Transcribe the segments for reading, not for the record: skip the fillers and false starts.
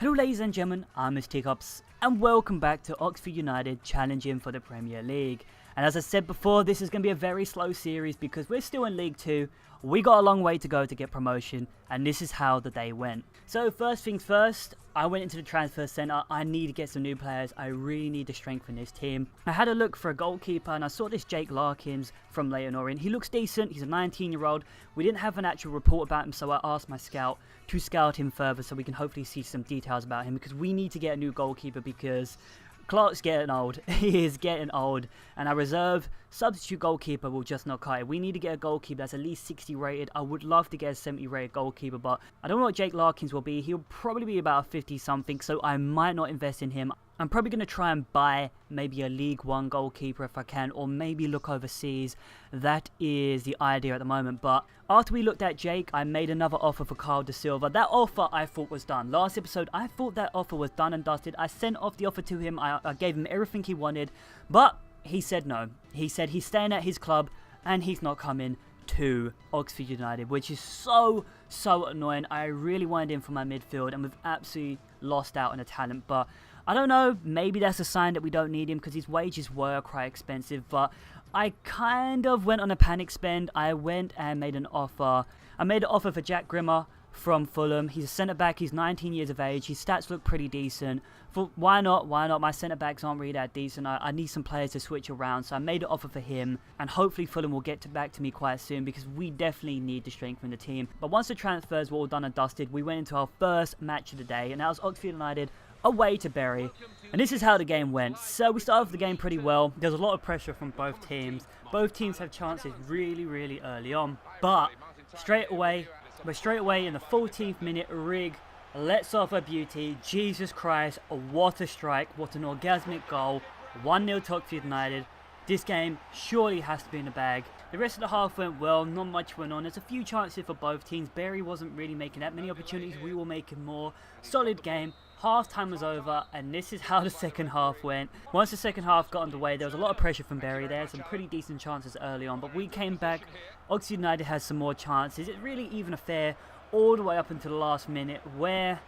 Hello ladies and gentlemen, I'm Mr. Teacups and welcome back to Oxford United challenging for the Premier League. And as I said before, this is going to be a very slow series because we're still in League 2. We got a long way to go to get promotion, and this is how the day went. So first things first, I went into the transfer centre. I need to get some new players. I really need to strengthen this team. I had a look for a goalkeeper and I saw this Jake Larkins from Leyton Orient. He looks decent. He's a 19-year-old. We didn't have an actual report about him, so I asked my scout to scout him further so we can hopefully see some details about him, because we need to get a new goalkeeper because Clark's getting old. He is getting old, and our reserve substitute goalkeeper will just not cut it. We need to get a goalkeeper that's at least 60 rated. I would love to get a 70 rated goalkeeper, but I don't know what Jake Larkins will be. He'll probably be about a 50 something, so I might not invest in him. I'm probably going to try and buy maybe a League 1 goalkeeper if I can, or maybe look overseas. That is the idea at the moment. But after we looked at Jake, I made another offer for Carl De Silva. That offer I thought was done. Last episode, I thought that offer was done and dusted. I sent off the offer to him. I gave him everything he wanted, but he said no. He said he's staying at his club and he's not coming to Oxford United, which is so annoying. I really wanted him for my midfield and we've absolutely lost out on a talent, but I don't know, maybe that's a sign that we don't need him because his wages were quite expensive. But I kind of went on a panic spend. I went and made an offer. I made an offer for Jack Grimmer from Fulham. He's a centre-back. He's 19 years of age. His stats look pretty decent. Why not? Why not? My centre-backs aren't really that decent. I need some players to switch around. So I made an offer for him. And hopefully Fulham will get back to me quite soon because we definitely need to strengthen the team. But once the transfers were all done and dusted, we went into our first match of the day. And that was Oxford United away to Bury, and this is how the game went. So we started off the game pretty well. There's a lot of pressure from both teams. Both teams have chances really early on, but straight away in the 14th minute, Rig lets off a beauty. Jesus Christ, what a strike, what an orgasmic goal. 1-0 to Oxford United. This game surely has to be in the bag. The rest of the half went well, not much went on. There's a few chances for both teams. Bury wasn't really making that many opportunities, we were making more. Solid game. Half time was over, and this is how the second half went. Once the second half got underway, there was a lot of pressure from Bury. They had some pretty decent chances early on, but we came back. Oxford United had some more chances. It's really even affair all the way up until the last minute, where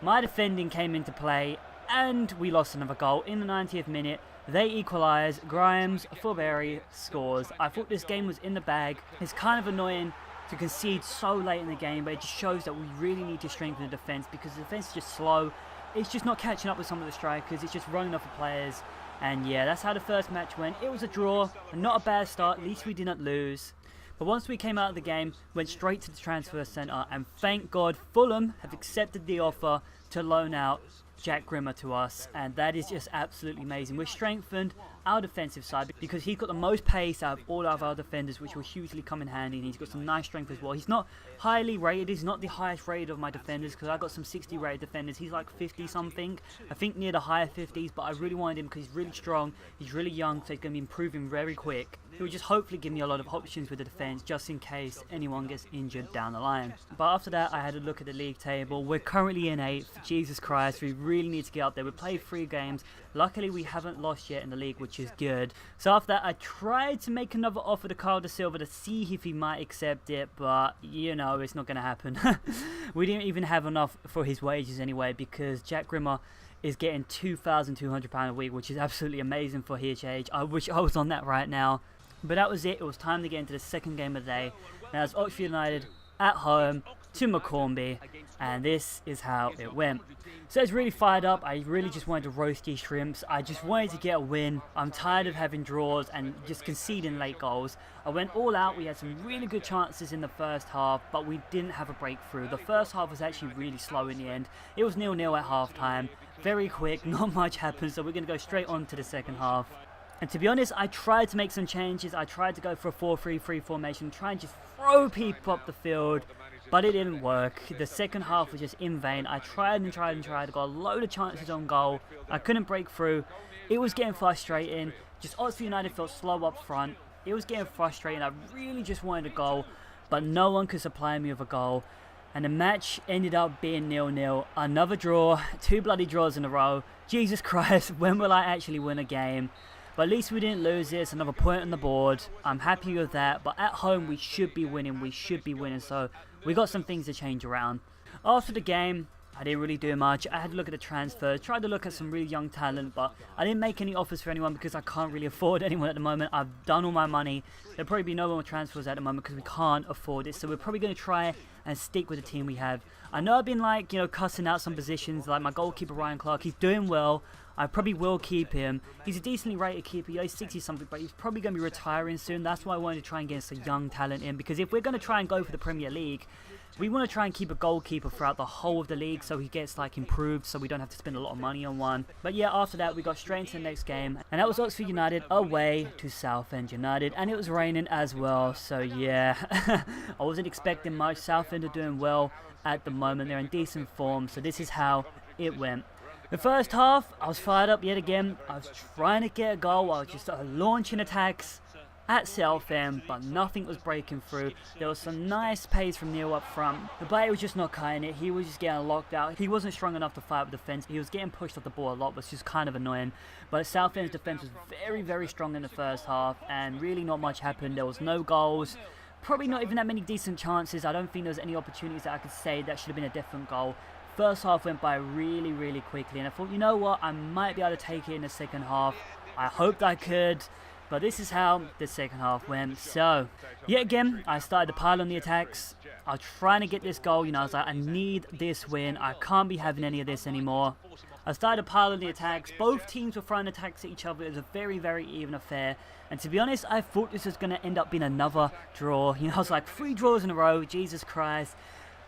my defending came into play, and we lost another goal in the 90th minute. They equalise. Grimes for Bury scores. I thought this game was in the bag. It's kind of annoying to concede so late in the game, but it just shows that we really need to strengthen the defence because the defence is just slow. It's just not catching up with some of the strikers. It's just running off of players. And yeah, that's how the first match went. It was a draw, and not a bad start. At least we didn't lose. But once we came out of the game, went straight to the transfer centre, and thank God Fulham have accepted the offer to loan out Jack Grimmer to us, and that is just absolutely amazing. We're strengthened our defensive side because he's got the most pace out of all of our defenders, which will hugely come in handy, and he's got some nice strength as well. He's not highly rated, he's not the highest rated of my defenders because I got some 60 rated defenders. He's like 50 something, I think near the higher 50s, but I really wanted him because he's really strong, he's really young, so he's going to be improving very quick. He will just hopefully give me a lot of options with the defence just in case anyone gets injured down the line. But after that, I had a look at the league table. We're currently in 8th. Jesus Christ, we really need to get up there. We played 3 games. Luckily, we haven't lost yet in the league, which is good. So after that, I tried to make another offer to Carl De Silva to see if he might accept it, but you know, it's not going to happen. We didn't even have enough for his wages anyway because Jack Grimmer is getting £2,200 a week, which is absolutely amazing for his age. I wish I was on that right now. But that was it. It was time to get into the second game of the day. Now it's Oxford United at home to McCormby, and this is how it went. So it's really fired up. I really just wanted to roast these shrimps. I just wanted to get a win. I'm tired of having draws and just conceding late goals. I went all out. We had some really good chances in the first half, but we didn't have a breakthrough. The first half was actually really slow in the end. It was 0-0 at half time. Very quick, not much happened, so we're going to go straight on to the second half. And to be honest, I tried to make some changes. I tried to go for a 4-3-3 formation, try and just throw people up the field, but it didn't work. The second half was just in vain. I tried and tried. I got a load of chances on goal. I couldn't break through. It was getting frustrating. Just Oxford United felt slow up front. It was getting frustrating. I really just wanted a goal, but no one could supply me with a goal. And the match ended up being 0-0. Another draw. 2 bloody draws in a row. Jesus Christ, when will I actually win a game? But at least we didn't lose this. Another point on the board. I'm happy with that. But at home, we should be winning. So we got some things to change around. After the game, I didn't really do much. I had to look at the transfers, tried to look at some really young talent, but I didn't make any offers for anyone because I can't really afford anyone at the moment. I've done all my money. There'll probably be no more transfers at the moment because we can't afford it. So we're probably going to try and stick with the team we have. I know I've been like, cussing out some positions, like my goalkeeper Ryan Clark. He's doing well. I probably will keep him. He's a decently rated keeper. He's 60 something, but he's probably going to be retiring soon. That's why I wanted to try and get some young talent in, because if we're going to try and go for the Premier League, we want to try and keep a goalkeeper throughout the whole of the league so he gets like improved, so we don't have to spend a lot of money on one. But yeah, after that we got straight into the next game, and that was Oxford United away to Southend United, and it was raining as well. So yeah, I wasn't expecting much. Southend are doing well at the moment. They're in decent form, so this is how it went. The first half, I was fired up yet again. I was trying to get a goal. I was just launching attacks at Southend, but nothing was breaking through. There was some nice pace from Neil up front, but he was just not cutting it. He was just getting locked out. He wasn't strong enough to fight with defence. He was getting pushed off the ball a lot, which is kind of annoying. But Southend's defence was very, very strong in the first half, and really not much happened. There was no goals. Probably not even that many decent chances. I don't think there was any opportunities that I could say that should have been a different goal. First half went by really, really quickly, and I thought, you know what, I might be able to take it in the second half. I hoped I could, but this is how the second half went. So, yet again, I started to pile on the attacks. I was trying to get this goal, I was like, I need this win. I can't be having any of this anymore. I started to pile on the attacks. Both teams were throwing attacks at each other. It was a very, very even affair. And to be honest, I thought this was going to end up being another draw. I was like, 3 draws in a row, Jesus Christ.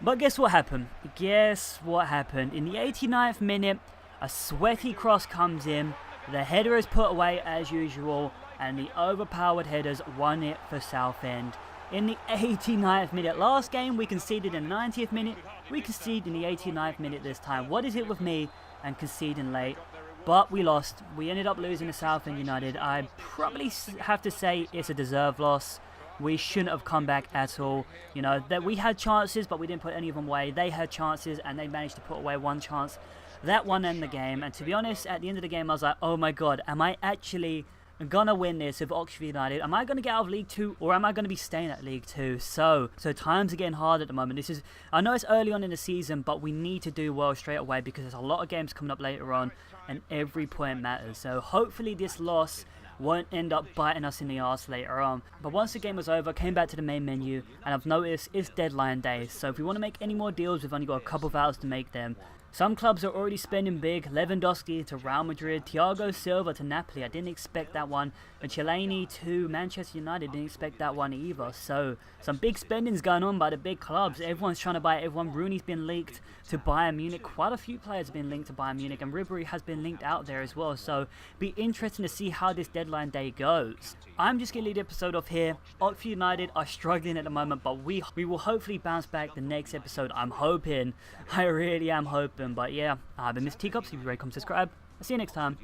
But guess what happened? Guess what happened? In the 89th minute, a sweaty cross comes in. The header is put away as usual, and the overpowered headers won it for Southend. In the 89th minute, last game we conceded in the 90th minute, we conceded in the 89th minute this time. What is it with me and conceding late? But we lost. We ended up losing to Southend United. I probably have to say it's a deserved loss. We shouldn't have come back at all. That we had chances, but we didn't put any of them away. They had chances, and they managed to put away one chance. That won them the game. And to be honest, at the end of the game, I was like, oh my god, am I actually gonna win this with Oxford United? Am I gonna get out of League 2, or am I gonna be staying at League 2? So times are getting hard at the moment. I know it's early on in the season, but we need to do well straight away because there's a lot of games coming up later on, and every point matters. So hopefully this loss won't end up biting us in the arse later on. But once the game was over, came back to the main menu, and I've noticed it's deadline day. So if we want to make any more deals, we've only got a couple of hours to make them. Some clubs are already spending big. Lewandowski to Real Madrid, Thiago Silva to Napoli. I didn't expect that one. And Chiellini to Manchester United. Didn't expect that one either. So some big spendings going on by the big clubs. Everyone's trying to buy everyone. Rooney's been linked to Bayern Munich. Quite a few players have been linked to Bayern Munich, and Ribery has been linked out there as well. So be interesting to see how this deadline day goes. I'm just going to leave the episode off here. Oxford United are struggling at the moment, but we will hopefully bounce back the next episode. I'm hoping. I really am hoping. But yeah, I've been Mr. Teacups. If you rate, comment, subscribe. I'll see you next time.